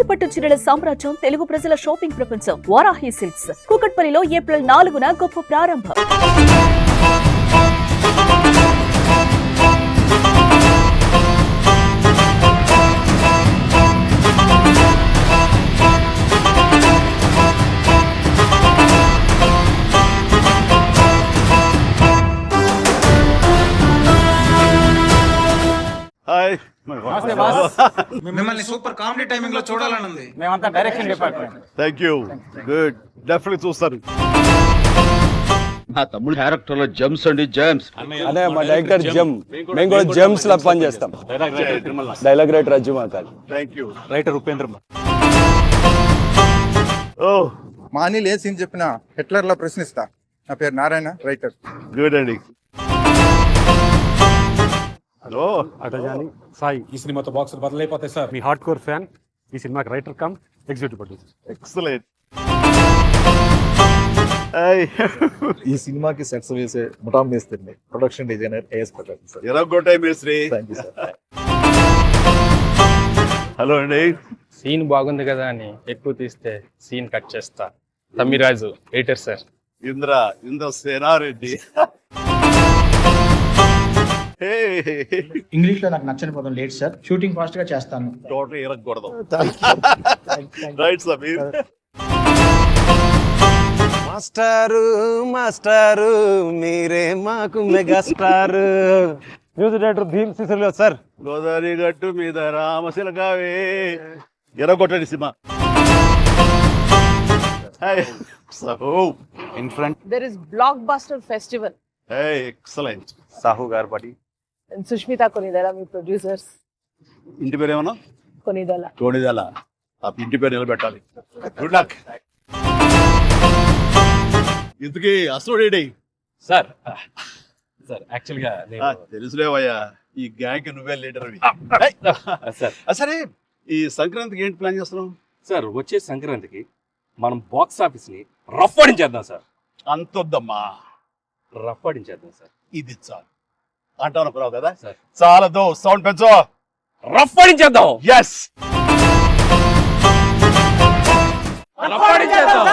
కంచిపట్టు చీరల సామ్రాజ్యం, తెలుగు ప్రజల షాపింగ్ ప్రపంచం వారాహి సిల్క్స్. కూకట్పల్లిలో ఏప్రిల్ 4న గొప్ప ప్రారంభం. హాయ్ మిమ్మల్ని సూపర్ కామెడీ టైమింగ్ లో చూడాలని ఉంది. మేమంతా direction department. Thank you. Good, definitely చూస్తాను. నా తమ్ముడు క్యారెక్టర్ లో జెమ్స్ అండి, జెమ్స్. అదే మా డైరెక్టర్ జెమ్, మేము కూడా జెమ్స్ లా పని చేస్తాం. డైలాగ్ రైటర్ అజ్జుమాకాల్, థ్యాంక్ యూ. రైటర్ ఉపేంద్ర. ఓ మా అనిల్ ఏ సీన్ చెప్పినా హిట్లర్ లా ప్రశ్నిస్తా. నా పేరు నారాయణ, రైటర్. గుడ్ అండి. హలో అటజాని సాయి. ఈ సినిమాతో బాక్సులు బదులైపోతాయి సార్. మీ హార్డ్ కోర్ ఫ్యాన్. ఈ సినిమాకి writer cum executive producer. Excellent. ఈ సినిమాకి సెట్స్ వేసే ముఠా మేస్త్రిని, production designer A S Prakash sir. ఎరగొట్టాయి మేస్త్రి. Thank you sir. హలో అండి. సీన్ బాగుంది కదా అని ఎక్కువ తీస్తే సీన్ కట్ చేస్తా. Tammiraju, editor sir. Indra Sena Reddy. English లో నాకు నచ్చని పదం లేట్ సార్. షూటింగ్ ఫాస్ట్ గా చేస్తాను. టోటల్ ఎరగకూడదు. రైట్ సమీర్. మాస్టారు మాస్టారు మీరే మాకు మెగాస్టార్. మ్యూజిక్ డైరెక్టర్ భీమ్ సిసిలియో సార్. గోదావరి గట్టు మీద రామశిలకావే. ఎరగొట్టండి సినిమా. In front There is Blockbuster Festival. Excellent. Sahu గార్బడి And Sushmita Konidala, మీ ప్రొడ్యూసర్స్. ఇంటి పేరు ఏమన్నా? కొనిదల. తోడిదల. ఆ ఇంటి పేరు నిలబెట్టాలి. Good luck. ఇంతకీ అసలు సార్ సార్ యాక్చువల్ గా తెలుసులేవయ్యా, ఈ గ్యాంగ్ నువ్వే లీడర్. సార్ సరే, ఈ సంక్రాంతికి ఏంటి ప్లాన్ చేస్తున్నావు? సార్ వచ్చే సంక్రాంతికి మనం బాక్స్ ఆఫీస్ ని రఫ్ఫడించేద్దాం సార్. అంతొద్దమ్మా, రఫ్ఫడించేద్దాం సార్. ఇది చాలు అంటావు అనుకున్నావు కదా సార్. చాలదు, సౌండ్ పెంచు. రఫ్ఫడించేద్దాం. ఎస్, రఫ్ఫడించేద్దాం.